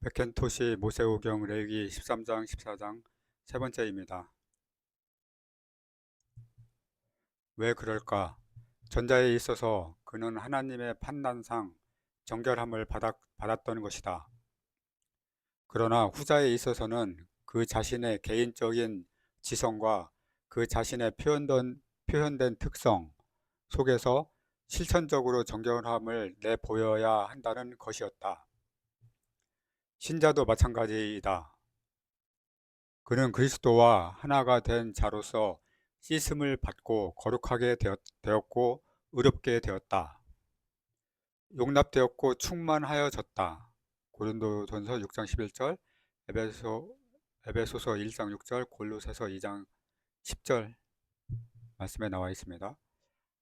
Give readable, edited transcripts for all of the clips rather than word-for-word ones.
맥켄토시 모세오경 레위기 13장 14장 세 번째입니다. 왜 그럴까? 전자에 있어서 그는 하나님의 판단상 정결함을 받았던 것이다. 그러나 후자에 있어서는 그 자신의 개인적인 지성과 그 자신의 표현된 특성 속에서 실천적으로 정결함을 내보여야 한다는 것이었다. 신자도 마찬가지이다. 그는 그리스도와 하나가 된 자로서 씻음을 받고 거룩하게 되었고 의롭게 되었다. 용납되었고 충만하여졌다. 고린도전서 6장 11절, 에베소서 1장 6절, 골로새서 2장 10절 말씀에 나와 있습니다.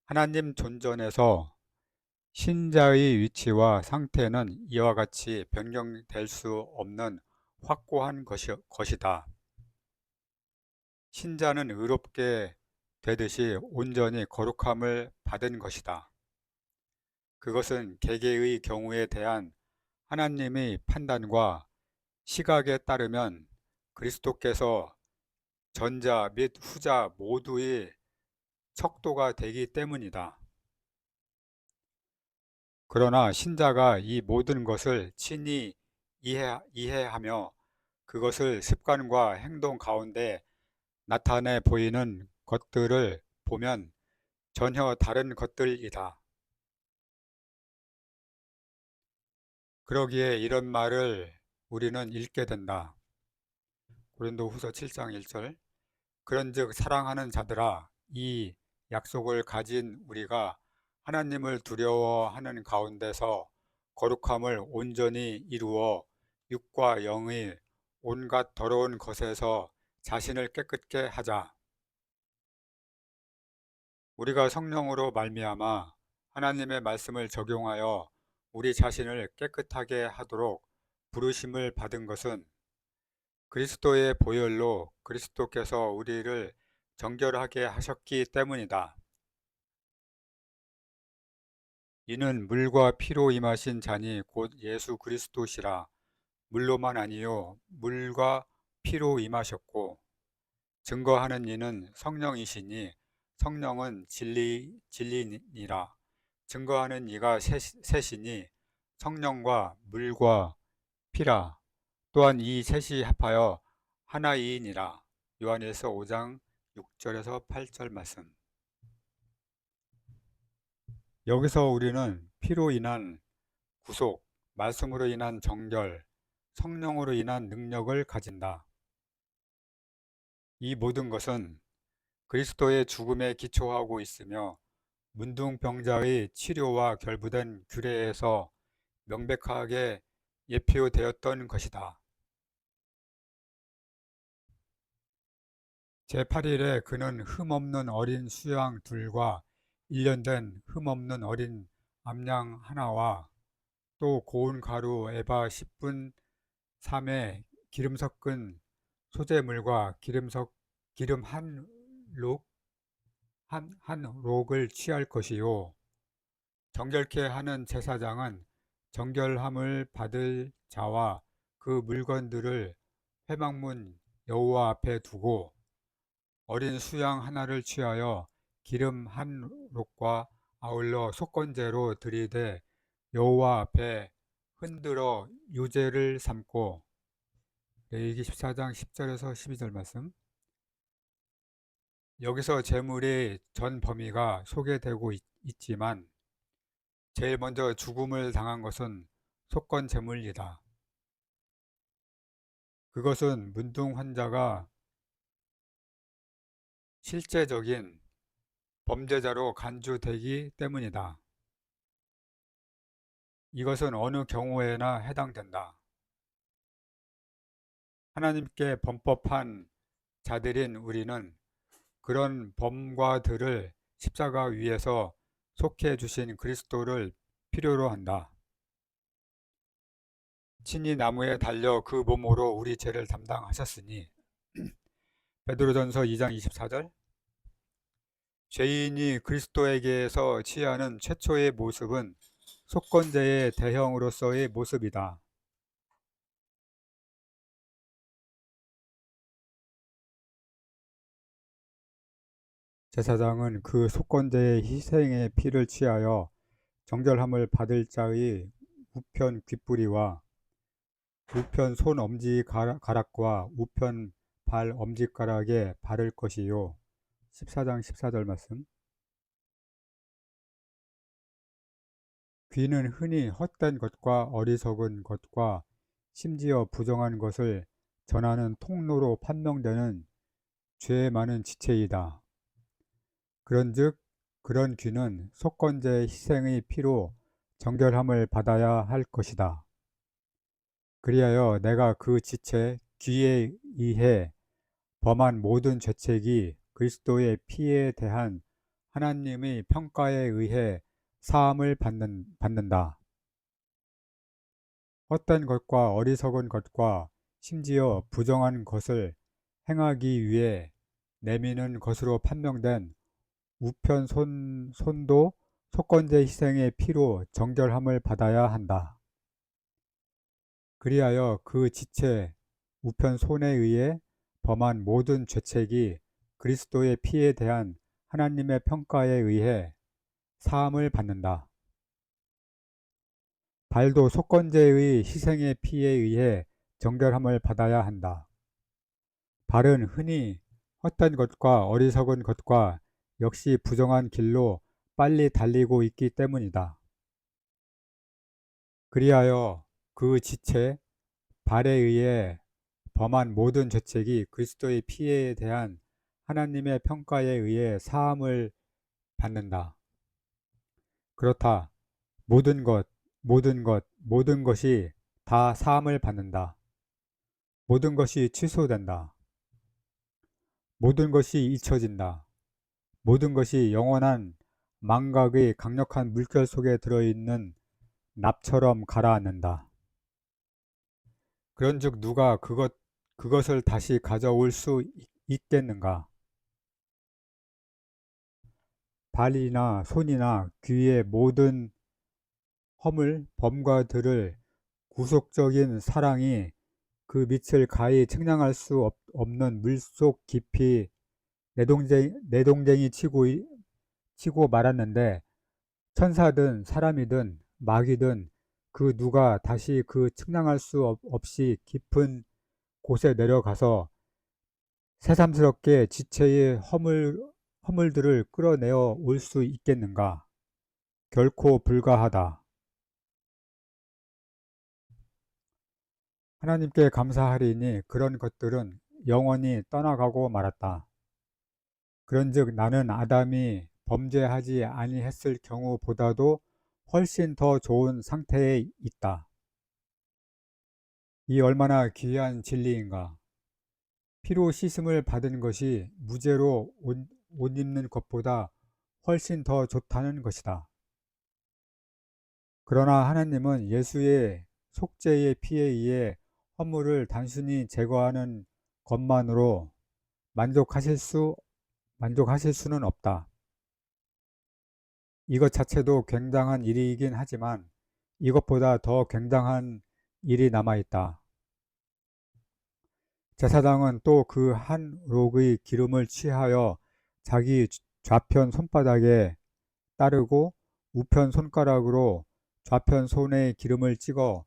하나님 존전에서 신자의 위치와 상태는 이와 같이 변경될 수 없는 확고한 것이다. 신자는 의롭게 되듯이 온전히 거룩함을 받은 것이다. 그것은 개개의 경우에 대한 하나님의 판단과 시각에 따르면 그리스도께서 전자 및 후자 모두의 척도가 되기 때문이다. 그러나 신자가 이 모든 것을 친히 이해하며 그것을 습관과 행동 가운데 나타내 보이는 것들을 보면 전혀 다른 것들이다. 그러기에 이런 말을 우리는 읽게 된다. 고린도후서 7장 1절. 그런즉 사랑하는 자들아, 이 약속을 가진 우리가 하나님을 두려워하는 가운데서 거룩함을 온전히 이루어 육과 영의 온갖 더러운 것에서 자신을 깨끗게 하자. 우리가 성령으로 말미암아 하나님의 말씀을 적용하여 우리 자신을 깨끗하게 하도록 부르심을 받은 것은 그리스도의 보혈로 그리스도께서 우리를 정결하게 하셨기 때문이다. 이는 물과 피로 임하신 자니 곧 예수 그리스도시라. 물로만 아니요 물과 피로 임하셨고 증거하는 이는 성령이시니 성령은 진리니라. 증거하는 이가 셋이니 성령과 물과 피라. 또한 이 셋이 합하여 하나이니라. 요한일서 5장 6절에서 8절 말씀. 여기서 우리는 피로 인한 구속, 말씀으로 인한 정결, 성령으로 인한 능력을 가진다. 이 모든 것은 그리스도의 죽음에 기초하고 있으며 문둥병자의 치료와 결부된 규례에서 명백하게 예표되었던 것이다. 제8일에 그는 흠없는 어린 수양 둘과 1년 된 흠없는 어린 암양 하나와 또 고운 가루 에바 10분 3에 기름 섞은 소재물과 기름 한 록을 취할 것이요. 정결케 하는 제사장은 정결함을 받을 자와 그 물건들을 회막문 여호와 앞에 두고 어린 수양 하나를 취하여 기름 한 록과 아울러 속건제로 들이대 여호와 앞에 흔들어 유제를 삼고 레위기 14장 10절에서 12절 말씀. 여기서 제물이 전 범위가 소개되고 있지만 제일 먼저 죽음을 당한 것은 속건 제물이다. 그것은 문둥 환자가 실제적인 범죄자로 간주되기 때문이다. 이것은 어느 경우에나 해당된다. 하나님께 범법한 자들인 우리는 그런 범과들을 십자가 위에서 속해 주신 그리스도를 필요로 한다. 친히 나무에 달려 그 몸으로 우리 죄를 담당하셨으니 베드로전서 2장 24절. 죄인이 그리스도에게서 취하는 최초의 모습은 속건제의 대형으로서의 모습이다. 제사장은 그 속건제의 희생의 피를 취하여 정결함을 받을 자의 우편 귓부리와 우편 손 엄지가락과 우편 발 엄지가락에 바를 것이요. 14장 14절 말씀. 귀는 흔히 헛된 것과 어리석은 것과 심지어 부정한 것을 전하는 통로로 판명되는 죄 많은 지체이다. 그런즉 그런 귀는 속건제 희생의 피로 정결함을 받아야 할 것이다. 그리하여 내가 그 지체 귀에 의해 범한 모든 죄책이 그리스도의 피에 대한 하나님의 평가에 의해 사함을 받는다. 헛된 것과 어리석은 것과 심지어 부정한 것을 행하기 위해 내미는 것으로 판명된 우편 손도 속건제 희생의 피로 정결함을 받아야 한다. 그리하여 그 지체 우편 손에 의해 범한 모든 죄책이 그리스도의 피에 대한 하나님의 평가에 의해 사함을 받는다. 발도 속건제의 희생의 피에 의해 정결함을 받아야 한다. 발은 흔히 헛된 것과 어리석은 것과 역시 부정한 길로 빨리 달리고 있기 때문이다. 그리하여 그 지체 발에 의해 범한 모든 죄책이 그리스도의 피에 대한 하나님의 평가에 의해 사함을 받는다. 그렇다. 모든 것이 다 사함을 받는다. 모든 것이 취소된다. 모든 것이 잊혀진다. 모든 것이 영원한 망각의 강력한 물결 속에 들어있는 납처럼 가라앉는다. 그런즉 누가 그것을 다시 가져올 수 있겠는가? 발이나 손이나 귀의 모든 허물, 범과 들을 구속적인 사랑이 그 밑을 가히 측량할 수 없는 물속 깊이 내동쟁이 치고 말았는데 천사든 사람이든 마귀든 그 누가 다시 그 측량할 수 없이 깊은 곳에 내려가서 새삼스럽게 지체의 허물들을 끌어내어 올 수 있겠는가? 결코 불가하다. 하나님께 감사하리니 그런 것들은 영원히 떠나가고 말았다. 그런즉 나는 아담이 범죄하지 아니했을 경우보다도 훨씬 더 좋은 상태에 있다. 이 얼마나 귀한 진리인가. 피로 씻음을 받은 것이 무죄로 옷 입는 것보다 훨씬 더 좋다는 것이다. 그러나 하나님은 예수의 속죄의 피에 의해 허물을 단순히 제거하는 것만으로 만족하실 수는 없다. 이것 자체도 굉장한 일이긴 하지만 이것보다 더 굉장한 일이 남아있다. 제사장은 또 그 한 록의 기름을 취하여 자기 좌편 손바닥에 따르고 우편 손가락으로 좌편 손에 기름을 찍어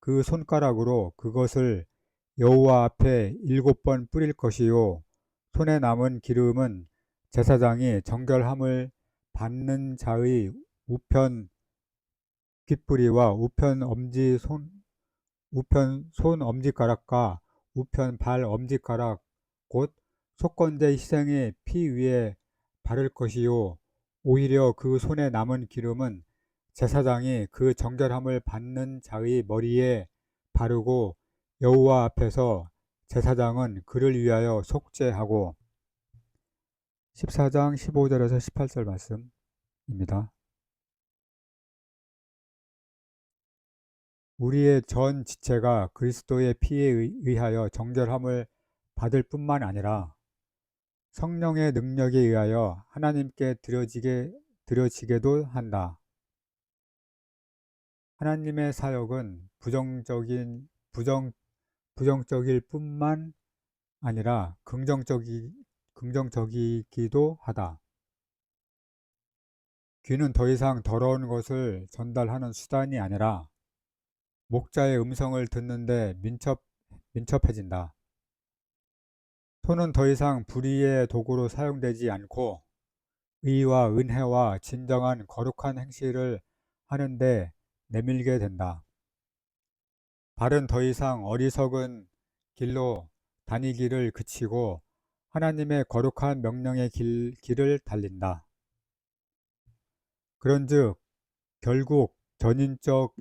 그 손가락으로 그것을 여호와 앞에 7번 뿌릴 것이요 손에 남은 기름은 제사장이 정결함을 받는 자의 우편 귓부리와 우편 손 엄지가락과 우편 발 엄지가락 곧 속건제 희생의 피 위에 바를 것이요 오히려 그 손에 남은 기름은 제사장이 그 정결함을 받는 자의 머리에 바르고 여호와 앞에서 제사장은 그를 위하여 속죄하고 14장 15절에서 18절 말씀입니다. 우리의 전 지체가 그리스도의 피에 의하여 정결함을 받을 뿐만 아니라 성령의 능력에 의하여 하나님께 드려지게도 한다. 하나님의 사역은 부정적일 뿐만 아니라 긍정적이기도 하다. 귀는 더 이상 더러운 것을 전달하는 수단이 아니라 목자의 음성을 듣는데 민첩해진다. 손은 더 이상 불의의 도구로 사용되지 않고 의와 은혜와 진정한 거룩한 행실을 하는데 내밀게 된다. 발은 더 이상 어리석은 길로 다니기를 그치고 하나님의 거룩한 명령의 길을 달린다. 그런즉 결국 전인적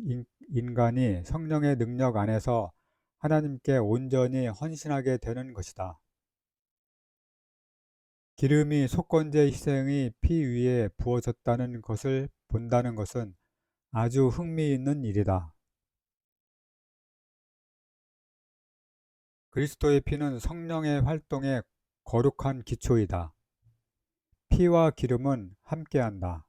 인간이 성령의 능력 안에서 하나님께 온전히 헌신하게 되는 것이다. 기름이 속건제 희생의 피 위에 부어졌다는 것을 본다는 것은 아주 흥미있는 일이다. 그리스도의 피는 성령의 활동의 거룩한 기초이다. 피와 기름은 함께한다.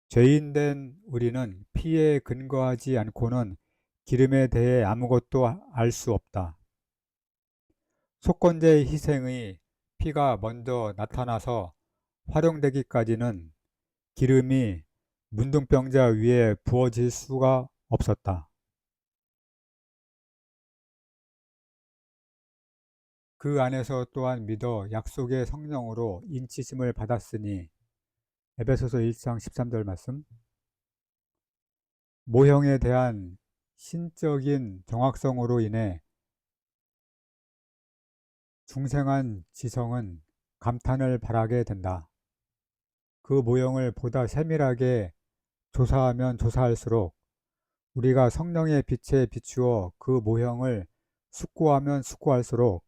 죄인된 우리는 피에 근거하지 않고는 기름에 대해 아무것도 알 수 없다. 속건제의 희생의 피가 먼저 나타나서 활용되기까지는 기름이 문둥병자 위에 부어질 수가 없었다. 그 안에서 또한 믿어 약속의 성령으로 인치심을 받았으니 에베소서 1장 13절 말씀. 모형에 대한 신적인 정확성으로 인해 중생한 지성은 감탄을 발하게 된다. 그 모형을 보다 세밀하게 조사하면 조사할수록 우리가 성령의 빛에 비추어 그 모형을 숙고하면 숙고할수록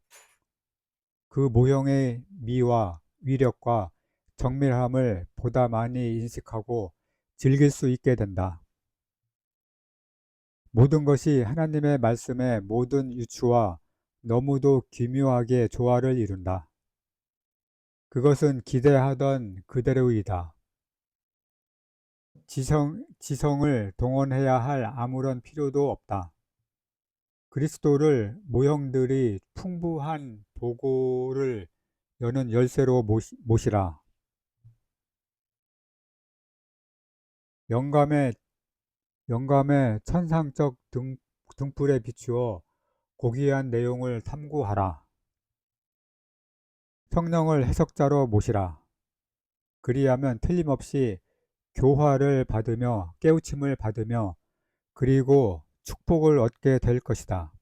그 모형의 미와 위력과 정밀함을 보다 많이 인식하고 즐길 수 있게 된다. 모든 것이 하나님의 말씀의 모든 유추와 너무도 기묘하게 조화를 이룬다. 그것은 기대하던 그대로이다. 지성을 동원해야 할 아무런 필요도 없다. 그리스도를 모형들이 풍부한 보고를 여는 열쇠로 모시라. 영감의 천상적 등불에 비추어 고귀한 내용을 탐구하라. 성령을 해석자로 모시라. 그리하면 틀림없이 교화를 받으며 깨우침을 받으며 그리고 축복을 얻게 될 것이다.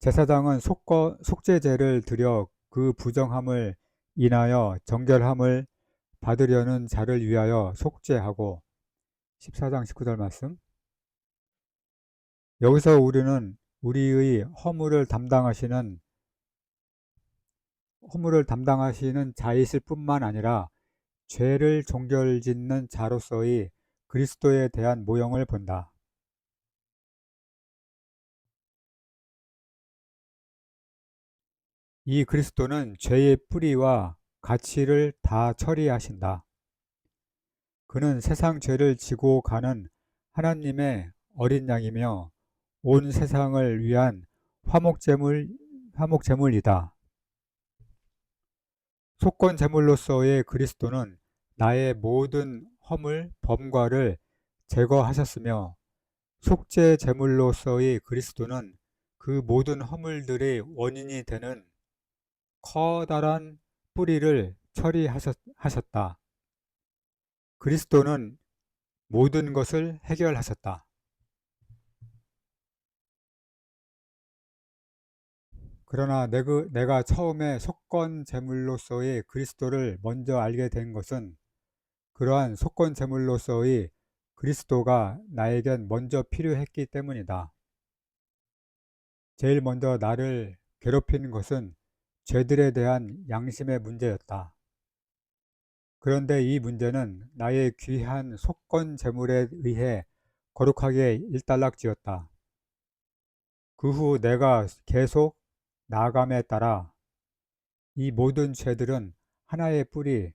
제사장은 속죄제를 드려 그 부정함을 인하여 정결함을 받으려는 자를 위하여 속죄하고 14장 19절 말씀. 여기서 우리는 우리의 허물을 담당하시는 자이실 뿐만 아니라 죄를 종결짓는 자로서의 그리스도에 대한 모형을 본다. 이 그리스도는 죄의 뿌리와 가치를 다 처리하신다. 그는 세상 죄를 지고 가는 하나님의 어린 양이며 온 세상을 위한 화목제물이다. 속건제물로서의 그리스도는 나의 모든 허물, 범과를 제거하셨으며 속죄제물로서의 그리스도는 그 모든 허물들의 원인이 되는 커다란 뿌리를 처리하셨다. 그리스도는 모든 것을 해결하셨다. 그러나 내가 처음에 속건제물로서의 그리스도를 먼저 알게 된 것은 그러한 속건제물로서의 그리스도가 나에겐 먼저 필요했기 때문이다. 제일 먼저 나를 괴롭히는 것은 죄들에 대한 양심의 문제였다. 그런데 이 문제는 나의 귀한 속건제물에 의해 거룩하게 일단락지었다. 그 후 내가 계속 나아감에 따라 이 모든 죄들은 하나의 뿌리,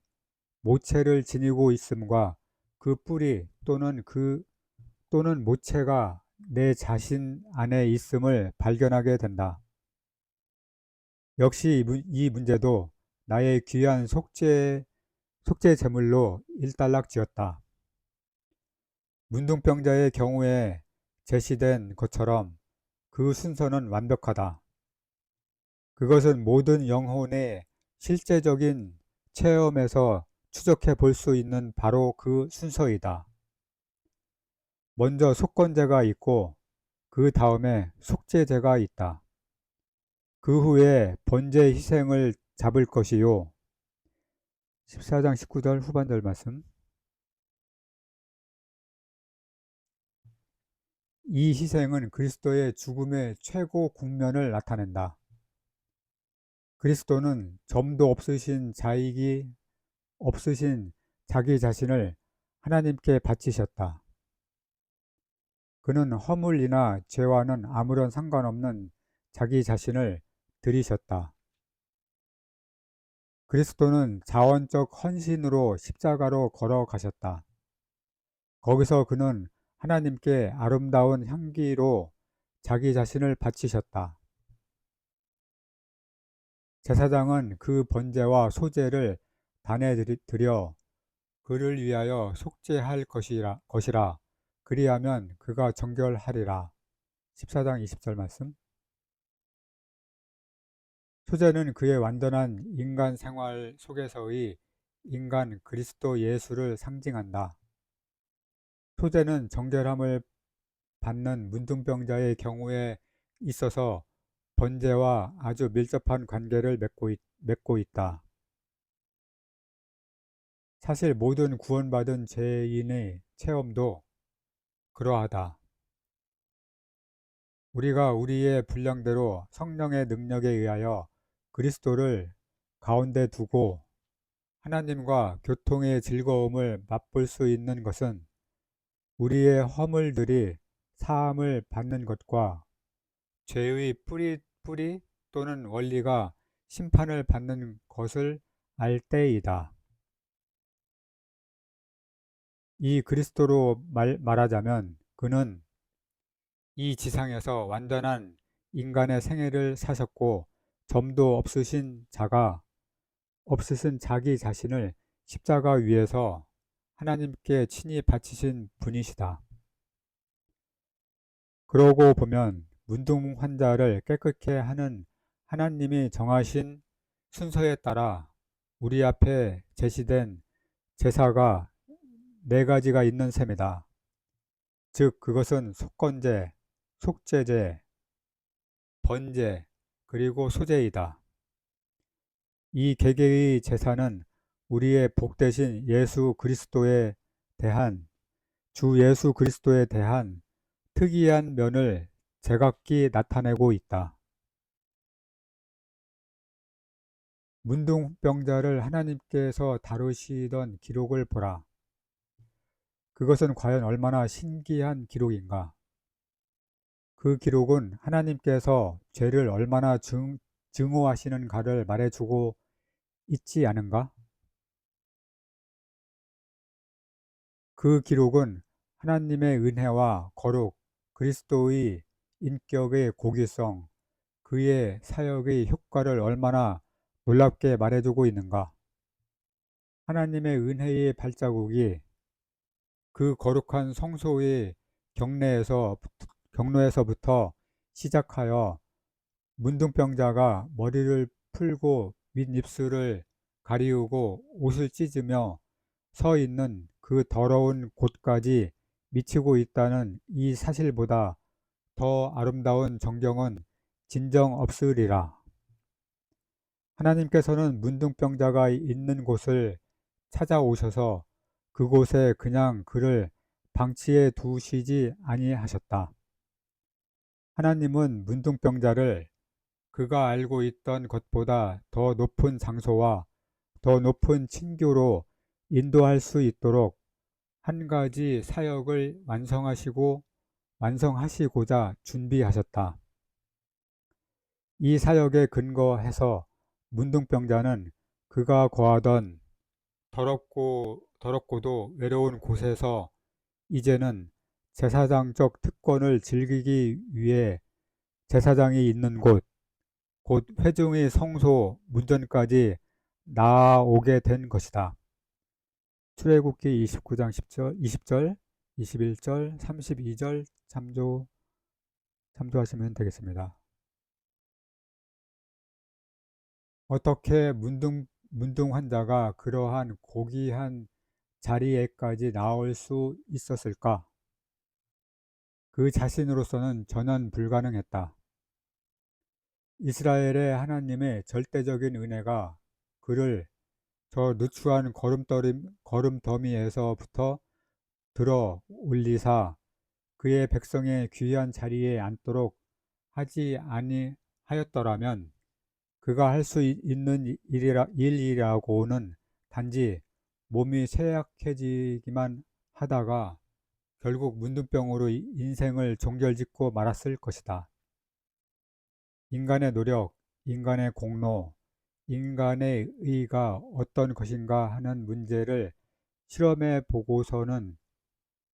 모체를 지니고 있음과 그 뿌리 또는 모체가 내 자신 안에 있음을 발견하게 된다. 역시 이 문제도 나의 귀한 속죄 제물로 일단락 지었다. 문둥병자의 경우에 제시된 것처럼 그 순서는 완벽하다. 그것은 모든 영혼의 실제적인 체험에서 추적해 볼 수 있는 바로 그 순서이다. 먼저 속건제가 있고 그 다음에 속죄제가 있다. 그 후에 번제 희생을 잡을 것이요. 14장 19절 후반절 말씀. 이 희생은 그리스도의 죽음의 최고 국면을 나타낸다. 그리스도는 점도 없으신 자기 자신을 하나님께 바치셨다. 그는 허물이나 죄와는 아무런 상관없는 자기 자신을 드리셨다. 그리스도는 자원적 헌신으로 십자가로 걸어가셨다. 거기서 그는 하나님께 아름다운 향기로 자기 자신을 바치셨다. 제사장은 그 번제와 소제를 단에 드려 그를 위하여 속죄할 것이라. 그리하면 그가 정결하리라. 14장 20절 말씀. 소제는 그의 완전한 인간 생활 속에서의 인간 그리스도 예수를 상징한다. 소제는 정결함을 받는 문둥병자의 경우에 있어서 번제와 아주 밀접한 관계를 맺고 있다. 사실 모든 구원받은 죄인의 체험도 그러하다. 우리가 우리의 분량대로 성령의 능력에 의하여 그리스도를 가운데 두고 하나님과 교통의 즐거움을 맛볼 수 있는 것은 우리의 허물들이 사함을 받는 것과 죄의 뿌리 또는 원리가 심판을 받는 것을 알 때이다. 이 그리스도로 말하자면 그는 이 지상에서 완전한 인간의 생애를 사셨고 점도 없으신 자기 자신을 십자가 위에서 하나님께 친히 바치신 분이시다. 그러고 보면 문둥 환자를 깨끗게 하는 하나님이 정하신 순서에 따라 우리 앞에 제시된 제사가 네 가지가 있는 셈이다. 즉 그것은 속건제, 속죄제, 번제, 그리고 소제이다. 이 개개의 제사는 우리의 복되신 주 예수 그리스도에 대한 특이한 면을 제각기 나타내고 있다. 문둥병자를 하나님께서 다루시던 기록을 보라. 그것은 과연 얼마나 신기한 기록인가. 그 기록은 하나님께서 죄를 얼마나 증오하시는가를 말해주고 있지 않은가? 그 기록은 하나님의 은혜와 거룩, 그리스도의 인격의 고귀성, 그의 사역의 효과를 얼마나 놀랍게 말해주고 있는가? 하나님의 은혜의 발자국이 그 거룩한 성소의 경로에서부터 시작하여 문둥병자가 머리를 풀고 윗입술을 가리우고 옷을 찢으며 서 있는 그 더러운 곳까지 미치고 있다는 이 사실보다 더 아름다운 정경은 진정 없으리라. 하나님께서는 문둥병자가 있는 곳을 찾아오셔서 그곳에 그냥 그를 방치해 두시지 아니하셨다. 하나님은 문둥병자를 그가 알고 있던 것보다 더 높은 장소와 더 높은 친교로 인도할 수 있도록 한 가지 사역을 완성하시고자 준비하셨다. 이 사역에 근거해서 문둥병자는 그가 거하던 더럽고도 외로운 곳에서 이제는 제사장적 특권을 즐기기 위해 제사장이 있는 곧 회중의 성소 문전까지 나아오게 된 것이다. 출애굽기 29장 10절, 20절, 21절, 32절 참조하시면 되겠습니다. 어떻게 문둥 환자가 그러한 고귀한 자리에까지 나올 수 있었을까? 그 자신으로서는 전혀 불가능했다. 이스라엘의 하나님의 절대적인 은혜가 그를 저 누추한 걸음더미에서부터 들어 올리사 그의 백성의 귀한 자리에 앉도록 하지 아니하였더라면 그가 할 수 있는 일이라고는 단지 몸이 쇠약해지기만 하다가 결국 문둥병으로 인생을 종결짓고 말았을 것이다. 인간의 노력, 인간의 공로, 인간의 의의가 어떤 것인가 하는 문제를 실험해 보고서는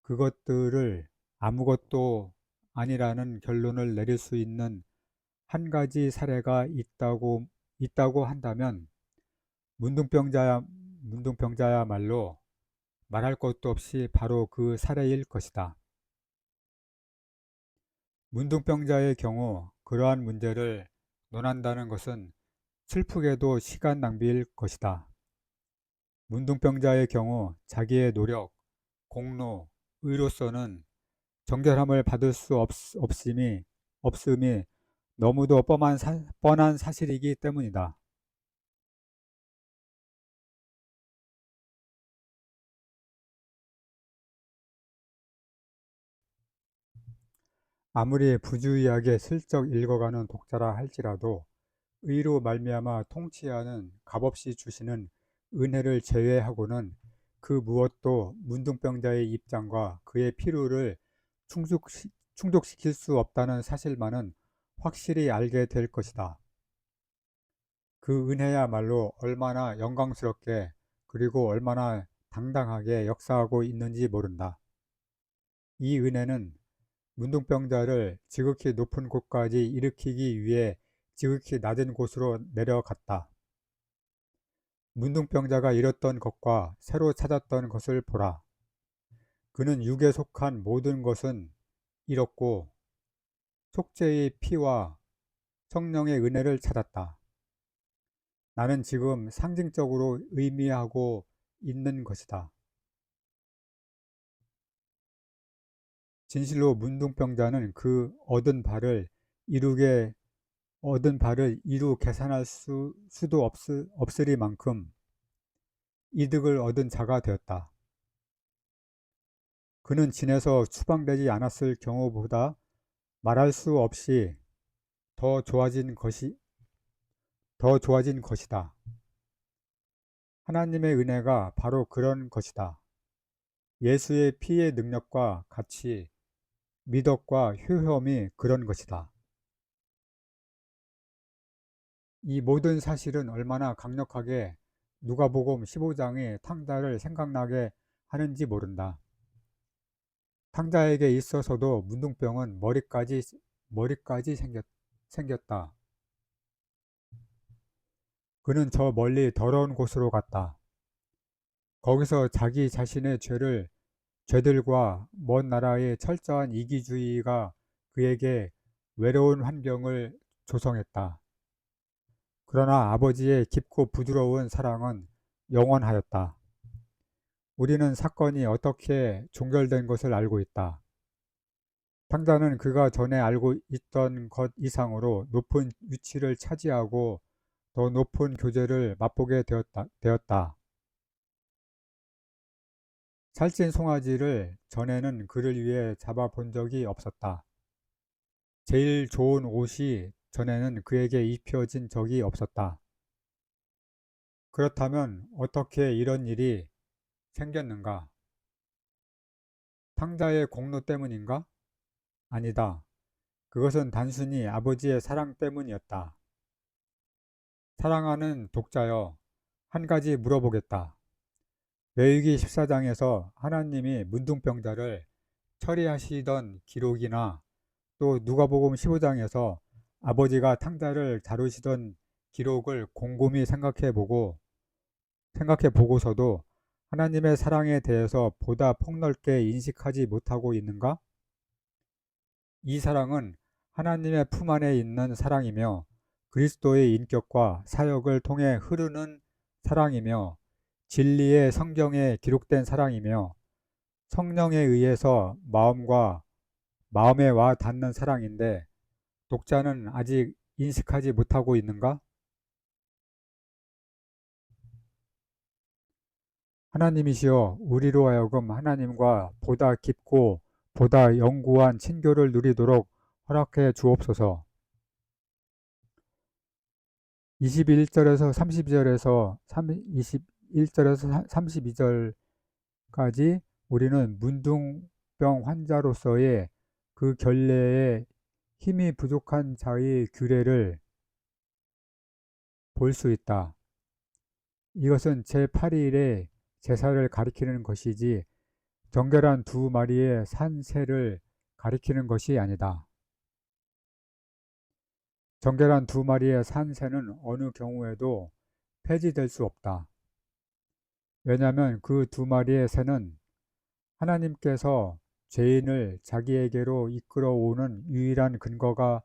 그것들을 아무것도 아니라는 결론을 내릴 수 있는 한 가지 사례가 있다고 한다면 문둥병자야말로 말할 것도 없이 바로 그 사례일 것이다. 문둥병자의 경우 그러한 문제를 논한다는 것은 슬프게도 시간 낭비일 것이다. 문둥병자의 경우 자기의 노력, 공로, 의로서는 정결함을 받을 수 없음이 너무도 뻔한 사실이기 때문이다. 아무리 부주의하게 슬쩍 읽어가는 독자라 할지라도 의로 말미암아 통치하는 값없이 주시는 은혜를 제외하고는 그 무엇도 문둥병자의 입장과 그의 필요를 충족시킬 수 없다는 사실만은 확실히 알게 될 것이다. 그 은혜야말로 얼마나 영광스럽게 그리고 얼마나 당당하게 역사하고 있는지 모른다. 이 은혜는 문둥병자를 지극히 높은 곳까지 일으키기 위해 지극히 낮은 곳으로 내려갔다. 문둥병자가 잃었던 것과 새로 찾았던 것을 보라. 그는 육에 속한 모든 것은 잃었고 속죄의 피와 성령의 은혜를 찾았다. 나는 지금 상징적으로 의미하고 있는 것이다. 진실로 문둥병자는 그 얻은 바를 이루 계산할 수도 없으리만큼 이득을 얻은 자가 되었다. 그는 진에서 추방되지 않았을 경우보다 말할 수 없이 더 좋아진 것이다. 하나님의 은혜가 바로 그런 것이다. 예수의 피의 능력과 같이 미덕과 효험이 그런 것이다. 이 모든 사실은 얼마나 강력하게 누가복음 15장의 탕자를 생각나게 하는지 모른다. 탕자에게 있어서도 문둥병은 머리까지 생겼다. 그는 저 멀리 더러운 곳으로 갔다. 거기서 자기 자신의 죄들과 먼 나라의 철저한 이기주의가 그에게 외로운 환경을 조성했다. 그러나 아버지의 깊고 부드러운 사랑은 영원하였다. 우리는 사건이 어떻게 종결된 것을 알고 있다. 탕자는 그가 전에 알고 있던 것 이상으로 높은 위치를 차지하고 더 높은 교제를 맛보게 되었다. 살찐 송아지를 전에는 그를 위해 잡아본 적이 없었다. 제일 좋은 옷이 전에는 그에게 입혀진 적이 없었다. 그렇다면 어떻게 이런 일이 생겼는가? 탕자의 공로 때문인가? 아니다. 그것은 단순히 아버지의 사랑 때문이었다. 사랑하는 독자여, 한 가지 물어보겠다. 레위기 14장에서 하나님이 문둥병자를 처리하시던 기록이나 또 누가복음 15장에서 아버지가 탕자를 다루시던 기록을 곰곰이 생각해 보고서도 하나님의 사랑에 대해서 보다 폭넓게 인식하지 못하고 있는가? 이 사랑은 하나님의 품 안에 있는 사랑이며 그리스도의 인격과 사역을 통해 흐르는 사랑이며 진리의 성경에 기록된 사랑이며 성령에 의해서 마음에 와 닿는 사랑인데 독자는 아직 인식하지 못하고 있는가? 하나님이시여 우리로 하여금 하나님과 보다 깊고 보다 영구한 친교를 누리도록 허락해 주옵소서. 21절에서 32절에서 21절에서 32절까지 우리는 문둥병 환자로서의 그 결례에 힘이 부족한 자의 규례를 볼 수 있다. 이것은 제8일의 제사를 가리키는 것이지 정결한 두 마리의 산새를 가리키는 것이 아니다. 정결한 두 마리의 산새는 어느 경우에도 폐지될 수 없다. 왜냐하면 그 두 마리의 새는 하나님께서 죄인을 자기에게로 이끌어오는 유일한 근거가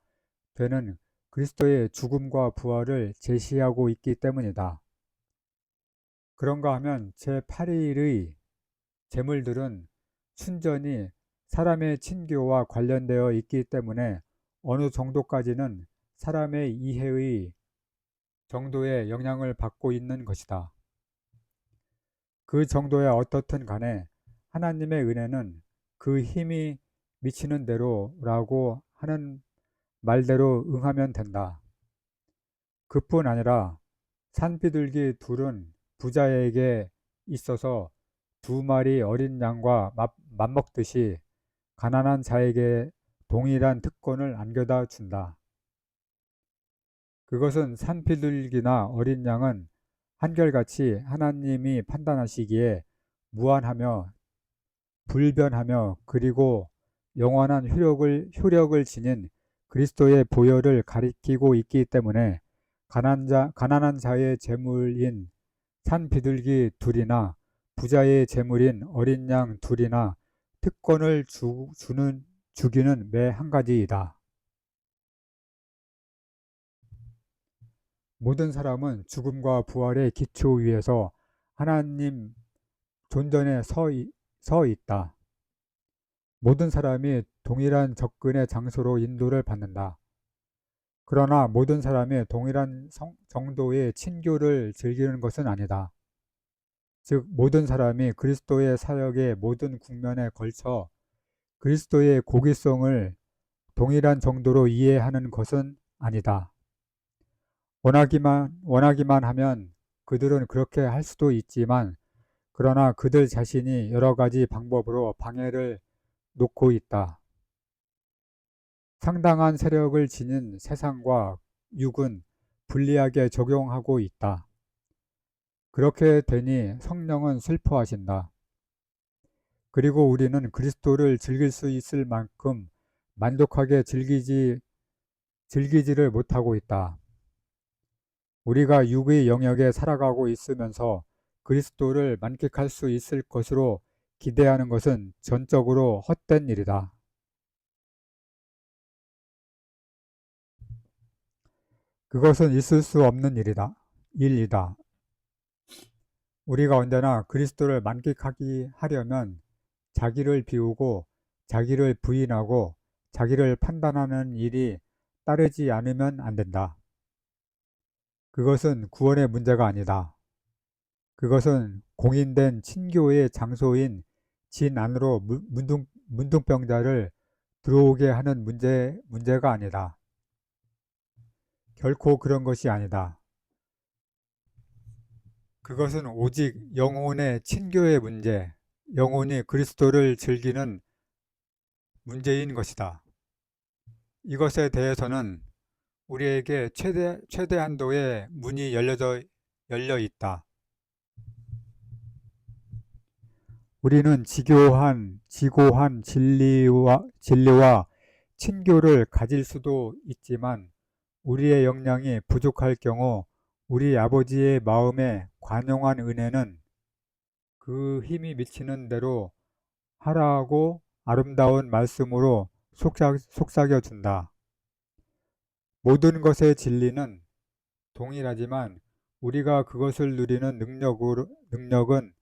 되는 그리스도의 죽음과 부활을 제시하고 있기 때문이다. 그런가 하면 제8일의 제물들은 순전히 사람의 친교와 관련되어 있기 때문에 어느 정도까지는 사람의 이해의 정도의 영향을 받고 있는 것이다. 그 정도야 어떻든 간에 하나님의 은혜는 그 힘이 미치는 대로라고 하는 말대로 응하면 된다. 그뿐 아니라 산비둘기 둘은 부자에게 있어서 두 마리 어린 양과 맞먹듯이 가난한 자에게 동일한 특권을 안겨다 준다. 그것은 산비둘기나 어린 양은 한결같이 하나님이 판단하시기에 무한하며 불변하며 그리고 영원한 효력을 지닌 그리스도의 보혈을 가리키고 있기 때문에 가난한 자의 재물인 산 비둘기 둘이나 부자의 재물인 어린 양 둘이나 특권을 주기는 매 한 가지이다. 모든 사람은 죽음과 부활의 기초 위에서 하나님 존전에 서 있다. 모든 사람이 동일한 접근의 장소로 인도를 받는다. 그러나 모든 사람이 동일한 정도의 친교를 즐기는 것은 아니다. 즉 모든 사람이 그리스도의 사역의 모든 국면에 걸쳐 그리스도의 고귀성을 동일한 정도로 이해하는 것은 아니다. 원하기만 하면 그들은 그렇게 할 수도 있지만 그러나 그들 자신이 여러 가지 방법으로 방해를 놓고 있다. 상당한 세력을 지닌 세상과 육은 불리하게 적용하고 있다. 그렇게 되니 성령은 슬퍼하신다. 그리고 우리는 그리스도를 즐길 수 있을 만큼 만족하게 즐기지를 못하고 있다. 우리가 육의 영역에 살아가고 있으면서 그리스도를 만끽할 수 있을 것으로 기대하는 것은 전적으로 헛된 일이다. 그것은 있을 수 없는 일이다. 우리가 언제나 그리스도를 하려면 자기를 비우고 자기를 부인하고 자기를 판단하는 일이 따르지 않으면 안 된다. 그것은 구원의 문제가 아니다. 그것은 공인된 친교의 장소인 진 안으로 문둥병자를 들어오게 하는 문제가 아니다. 결코 그런 것이 아니다. 그것은 오직 영혼의 친교의 문제, 영혼이 그리스도를 즐기는 문제인 것이다. 이것에 대해서는 우리에게 최대한도의 문이 열려 있다. 우리는 지고한 진리와 친교를 가질 수도 있지만 우리의 역량이 부족할 경우 우리 아버지의 마음에 관용한 은혜는 그 힘이 미치는 대로 하라고 아름다운 말씀으로 속삭여 준다. 모든 것의 진리는 동일하지만 우리가 그것을 누리는 능력은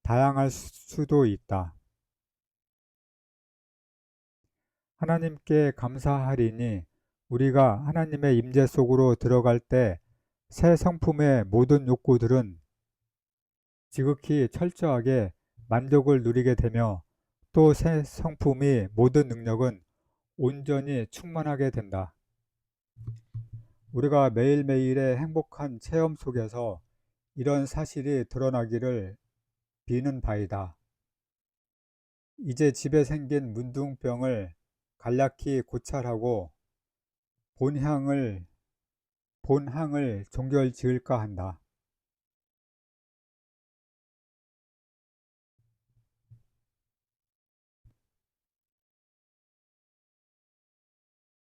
다양할 수도 있다. 하나님께 감사하리니 우리가 하나님의 임재 속으로 들어갈 때 새 성품의 모든 욕구들은 지극히 철저하게 만족을 누리게 되며 또 새 성품이 모든 능력은 온전히 충만하게 된다. 우리가 매일매일의 행복한 체험 속에서 이런 사실이 드러나기를 비는 바이다. 이제 집에 생긴 문둥병을 간략히 고찰하고 본향을 종결 지을까 한다.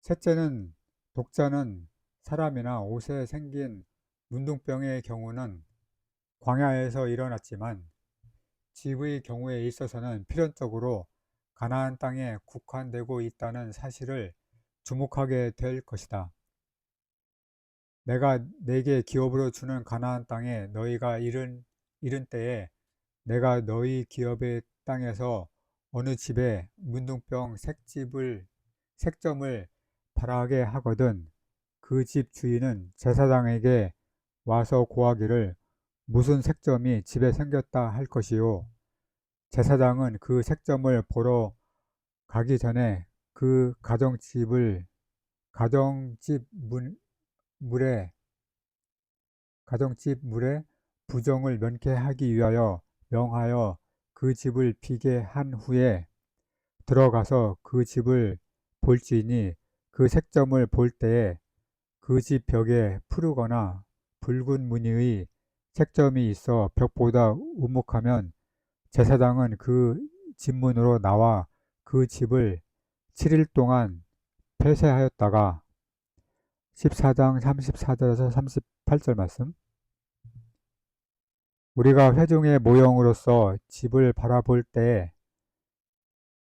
셋째는 독자는 사람이나 옷에 생긴 문둥병의 경우는 광야에서 일어났지만 집의 경우에 있어서는 필연적으로 가나안 땅에 국한되고 있다는 사실을 주목하게 될 것이다. 내가 내게 기업으로 주는 가나안 땅에 너희가 이른 때에 내가 너희 기업의 땅에서 어느 집에 문둥병 색점을 발하게 하거든 그 집 주인은 제사장에게 와서 고하기를 무슨 색점이 집에 생겼다 할 것이요 제사장은 그 색점을 보러 가기 전에 그 가정집 물에 부정을 면케하기 위하여 명하여 그 집을 비게 한 후에 들어가서 그 집을 볼지니 그 색점을 볼 때에 그 집 벽에 푸르거나 붉은 무늬의 색점이 있어 벽보다 우묵하면 제사장은 그 집문으로 나와 그 집을 7일 동안 폐쇄하였다가 14장 34절에서 38절 말씀 우리가 회중의 모형으로서 집을 바라볼 때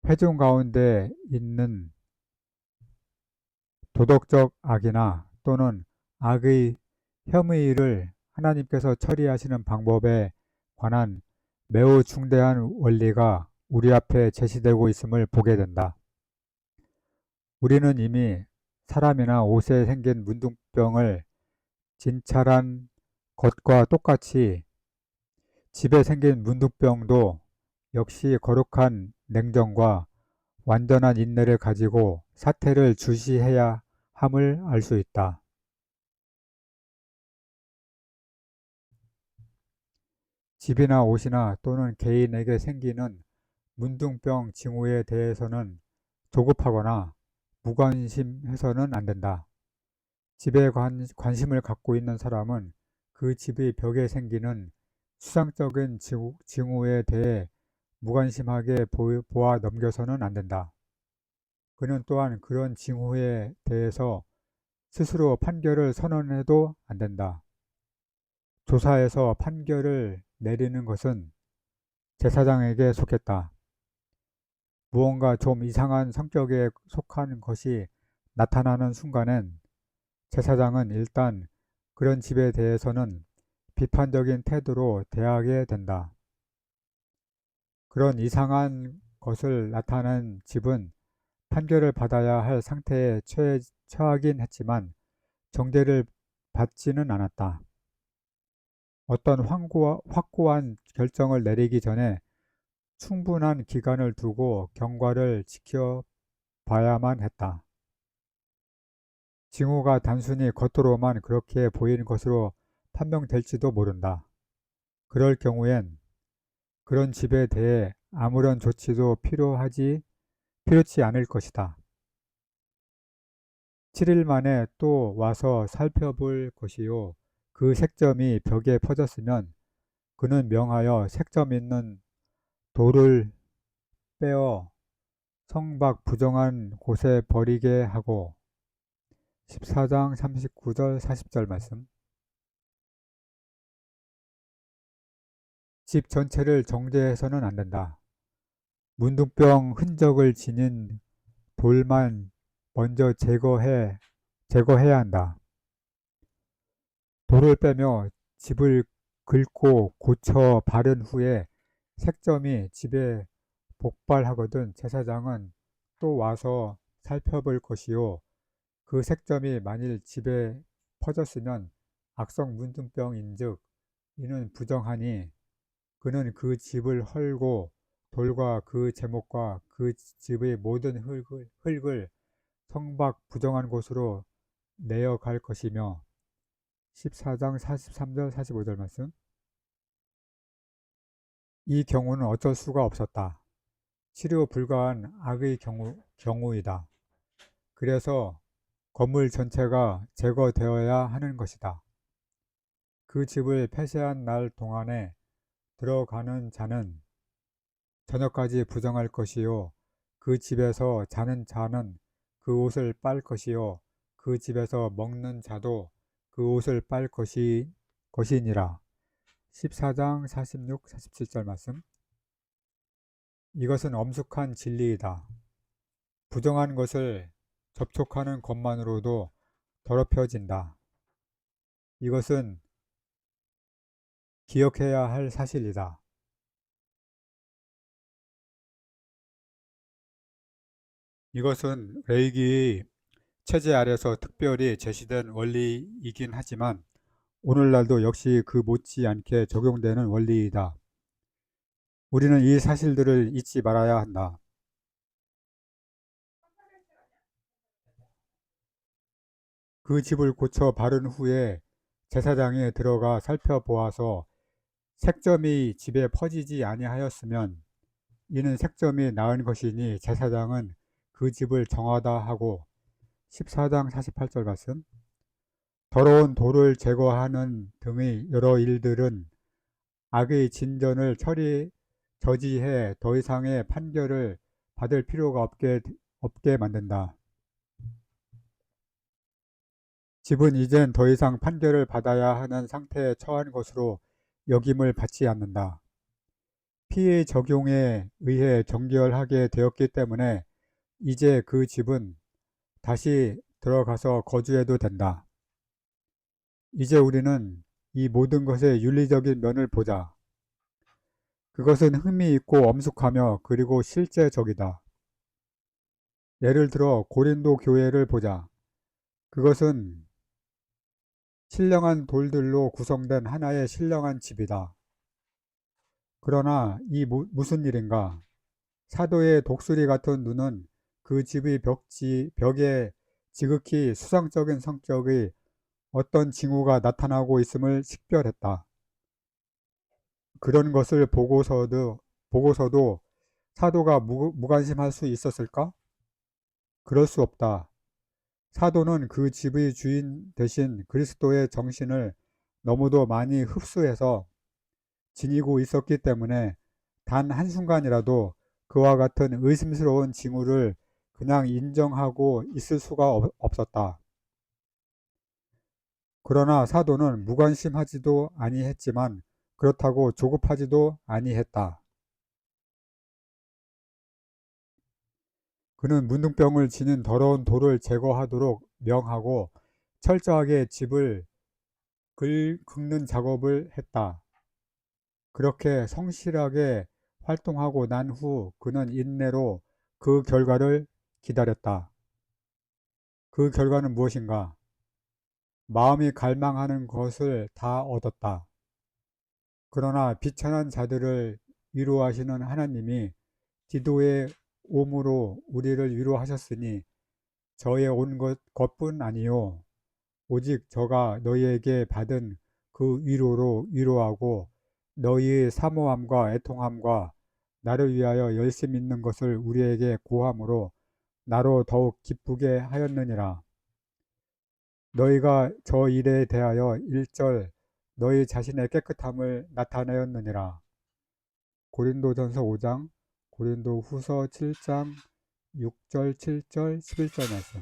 회중 가운데 있는 도덕적 악이나 또는 악의 혐의를 하나님께서 처리하시는 방법에 관한 매우 중대한 원리가 우리 앞에 제시되고 있음을 보게 된다. 우리는 이미 사람이나 옷에 생긴 문둥병을 진찰한 것과 똑같이 집에 생긴 문둥병도 역시 거룩한 냉정과 완전한 인내를 가지고 사태를 주시해야 함을 알 수 있다. 집이나 옷이나 또는 개인에게 생기는 문둥병 징후에 대해서는 조급하거나 무관심해서는 안 된다. 집에 관심을 갖고 있는 사람은 그 집의 벽에 생기는 수상적인 징후에 대해 무관심하게 보아 넘겨서는 안 된다. 그는 또한 그런 징후에 대해서 스스로 판결을 선언해도 안 된다. 조사에서 판결을 내리는 것은 제사장에게 속했다. 무언가 좀 이상한 성격에 속한 것이 나타나는 순간엔 제사장은 일단 그런 집에 대해서는 비판적인 태도로 대하게 된다. 그런 이상한 것을 나타낸 집은 판결을 받아야 할 상태에 처하긴 했지만 정죄를 받지는 않았다. 어떤 확고한 결정을 내리기 전에 충분한 기간을 두고 경과를 지켜봐야만 했다. 징후가 단순히 겉으로만 그렇게 보이는 것으로 판명될지도 모른다. 그럴 경우엔 그런 집에 대해 아무런 조치도 필요치 않을 것이다. 7일 만에 또 와서 살펴볼 것이요. 그 색점이 벽에 퍼졌으면 그는 명하여 색점 있는 돌을 빼어 성 밖 부정한 곳에 버리게 하고 14장 39절 40절 말씀 집 전체를 정제해서는 안 된다. 문둥병 흔적을 지닌 돌만 먼저 제거해야 한다. 돌을 빼며 집을 긁고 고쳐 바른 후에 색점이 집에 복발하거든 제사장은 또 와서 살펴볼 것이요. 그 색점이 만일 집에 퍼졌으면 악성 문둥병인즉 이는 부정하니 그는 그 집을 헐고 돌과 그 제목과 그 집의 모든 흙을 성박 부정한 곳으로 내어 갈 것이며 14장 43절 45절 말씀. 이 경우는 어쩔 수가 없었다. 치료 불가한 악의 경우이다. 그래서 건물 전체가 제거되어야 하는 것이다. 그 집을 폐쇄한 날 동안에 들어가는 자는 저녁까지 부정할 것이요. 그 집에서 자는 자는 그 옷을 빨 것이요. 그 집에서 먹는 자도 그 옷을 빨 것이니라. 14장 46, 47절 말씀. 이것은 엄숙한 진리이다. 부정한 것을 접촉하는 것만으로도 더럽혀진다. 이것은 기억해야 할 사실이다. 이것은 레이기의 체제 아래서 특별히 제시된 원리이긴 하지만 오늘날도 역시 그 못지않게 적용되는 원리이다. 우리는 이 사실들을 잊지 말아야 한다. 그 집을 고쳐 바른 후에 제사장이 들어가 살펴보아서 색점이 집에 퍼지지 아니하였으면 이는 색점이 나은 것이니 제사장은 그 집을 정하다 하고 14장 48절 말씀. 더러운 돌을 제거하는 등의 여러 일들은 악의 진전을 저지해 더 이상의 판결을 받을 필요가 없게 만든다. 집은 이젠 더 이상 판결을 받아야 하는 상태에 처한 것으로 여김을 받지 않는다. 피해 적용에 의해 정결하게 되었기 때문에 이제 그 집은 다시 들어가서 거주해도 된다. 이제 우리는 이 모든 것의 윤리적인 면을 보자. 그것은 흥미 있고 엄숙하며 그리고 실제적이다. 예를 들어 고린도 교회를 보자. 그것은 신령한 돌들로 구성된 하나의 신령한 집이다. 그러나 이 무슨 일인가? 사도의 독수리 같은 눈은 그 집의 벽에 지극히 수상적인 성격의 어떤 징후가 나타나고 있음을 식별했다. 그런 것을 보고서도 사도가 무관심할 수 있었을까? 그럴 수 없다. 사도는 그 집의 주인 대신 그리스도의 정신을 너무도 많이 흡수해서 지니고 있었기 때문에 단 한순간이라도 그와 같은 의심스러운 징후를 그냥 인정하고 있을 수가 없었다. 그러나 사도는 무관심하지도 아니했지만 그렇다고 조급하지도 아니했다. 그는 문둥병을 지닌 더러운 돌을 제거하도록 명하고 철저하게 집을 긁는 작업을 했다. 그렇게 성실하게 활동하고 난 후 그는 인내로 그 결과를 기다렸다. 그 결과는 무엇인가? 마음이 갈망하는 것을 다 얻었다. 그러나 비천한 자들을 위로하시는 하나님이 디도의 옴으로 우리를 위로하셨으니 저의 온 것뿐 아니요 오직 저가 너희에게 받은 그 위로로 위로하고 너희의 사모함과 애통함과 나를 위하여 열심 있는 것을 우리에게 고함으로 나로 더욱 기쁘게 하였느니라. 너희가 저 일에 대하여 일절 너희 자신의 깨끗함을 나타내었느니라. 고린도전서 5장, 고린도후서 7장 6절, 7절, 11절 말씀.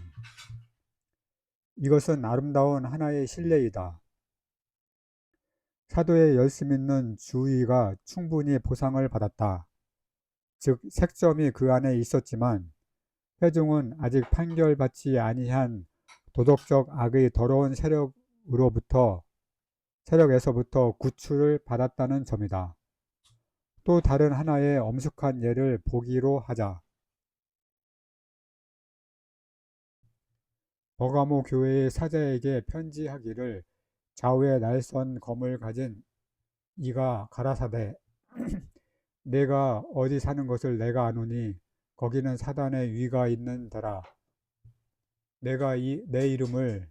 이것은 아름다운 하나의 신뢰이다. 사도의 열심 있는 주의가 충분히 보상을 받았다. 즉 색점이 그 안에 있었지만 회중은 아직 판결받지 아니한 도덕적 악의 더러운 세력에서부터 구출을 받았다는 점이다. 또 다른 하나의 엄숙한 예를 보기로 하자. 버가모 교회의 사자에게 편지하기를 좌우에 날선 검을 가진 이가 가라사대 내가 어디 사는 것을 내가 아노니 거기는 사단의 위가 있는 데라. 내가 내 이름을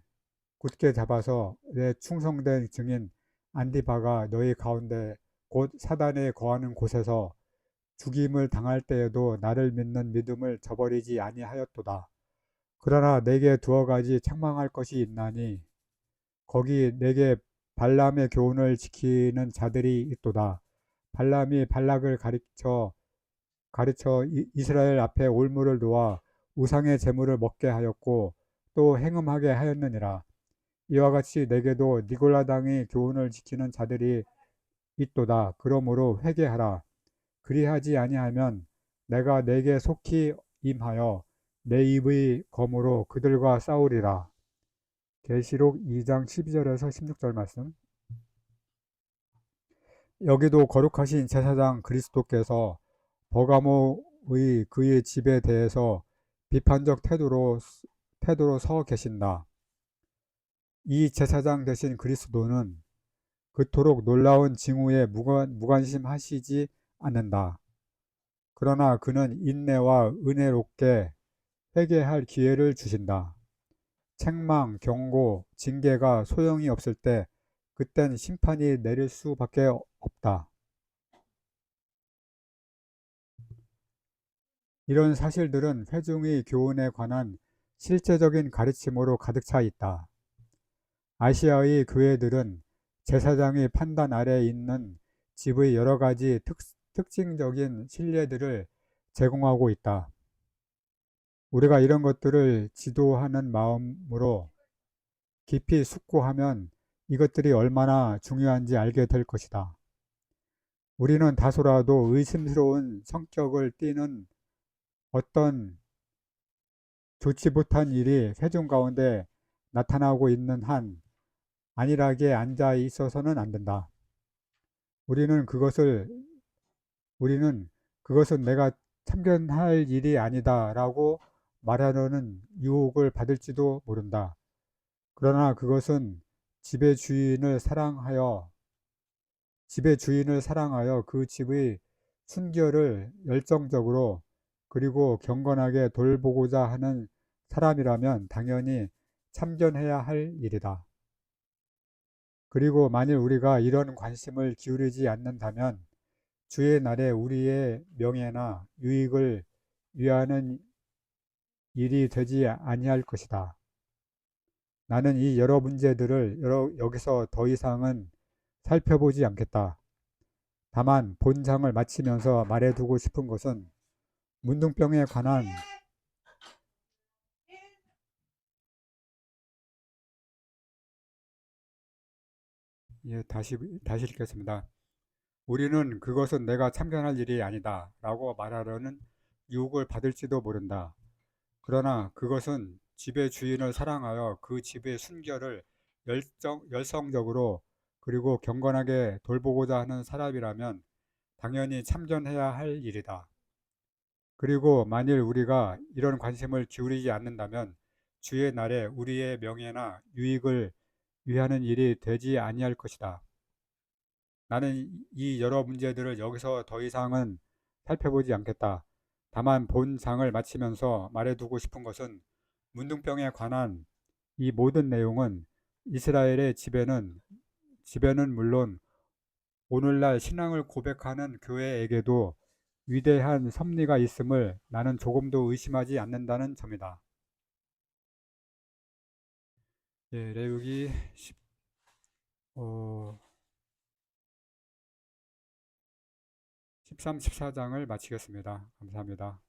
굳게 잡아서 내 충성된 증인 안디바가 너희 가운데 곧 사단에 거하는 곳에서 죽임을 당할 때에도 나를 믿는 믿음을 저버리지 아니하였도다. 그러나 내게 두어 가지 책망할 것이 있나니 거기 내게 발람의 교훈을 지키는 자들이 있도다. 발람이 발락을 가르쳐 이스라엘 앞에 올무를 놓아 우상의 제물을 먹게 하였고 또 행음하게 하였느니라. 이와 같이 내게도 니골라당의 교훈을 지키는 자들이 있도다. 그러므로 회개하라. 그리하지 아니하면 내가 내게 속히 임하여 내 입의 검으로 그들과 싸우리라. 계시록 2장 12절에서 16절 말씀. 여기도 거룩하신 제사장 그리스도께서 버가모의 그의 집에 대해서 비판적 태도로 서 계신다. 이 제사장 되신 그리스도는 그토록 놀라운 징후에 무관심하시지 않는다. 그러나 그는 인내와 은혜롭게 회개할 기회를 주신다. 책망, 경고, 징계가 소용이 없을 때 그땐 심판이 내릴 수밖에 없다. 이런 사실들은 회중의 교훈에 관한 실제적인 가르침으로 가득 차 있다. 아시아의 교회들은 제사장의 판단 아래 있는 집의 여러 가지 특징적인 신뢰들을 제공하고 있다. 우리가 이런 것들을 지도하는 마음으로 깊이 숙고하면 이것들이 얼마나 중요한지 알게 될 것이다. 우리는 다소라도 의심스러운 성격을 띠는 어떤 좋지 못한 일이 회중 가운데 나타나고 있는 한 안일하게 앉아 있어서는 안 된다. 우리는 그것은 내가 참견할 일이 아니다 라고 말하려는 유혹을 받을지도 모른다. 그러나 그것은 집의 주인을 사랑하여 그 집의 순결을 열정적으로 그리고 경건하게 돌보고자 하는 사람이라면 당연히 참견해야 할 일이다. 그리고 만일 우리가 이런 관심을 기울이지 않는다면 주의 날에 우리의 명예나 유익을 위하는 일이 되지 아니할 것이다. 나는 이 여러 문제들을 여기서 더 이상은 살펴보지 않겠다. 다만 본장을 마치면서 말해두고 싶은 것은 문둥병에 관한 다시 읽겠습니다. 우리는 그것은 내가 참견할 일이 아니다 라고 말하려는 유혹을 받을지도 모른다. 그러나 그것은 집의 주인을 사랑하여 그 집의 순결을 열성적으로 그리고 경건하게 돌보고자 하는 사람이라면 당연히 참견해야 할 일이다. 그리고 만일 우리가 이런 관심을 기울이지 않는다면 주의 날에 우리의 명예나 유익을 위하는 일이 되지 아니할 것이다. 나는 이 여러 문제들을 여기서 더 이상은 살펴보지 않겠다. 다만 본 장을 마치면서 말해두고 싶은 것은 문둥병에 관한 이 모든 내용은 이스라엘의 지배는 물론 오늘날 신앙을 고백하는 교회에게도 위대한 섭리가 있음을 나는 조금도 의심하지 않는다는 점이다. 레위기 13, 14장을 마치겠습니다. 감사합니다.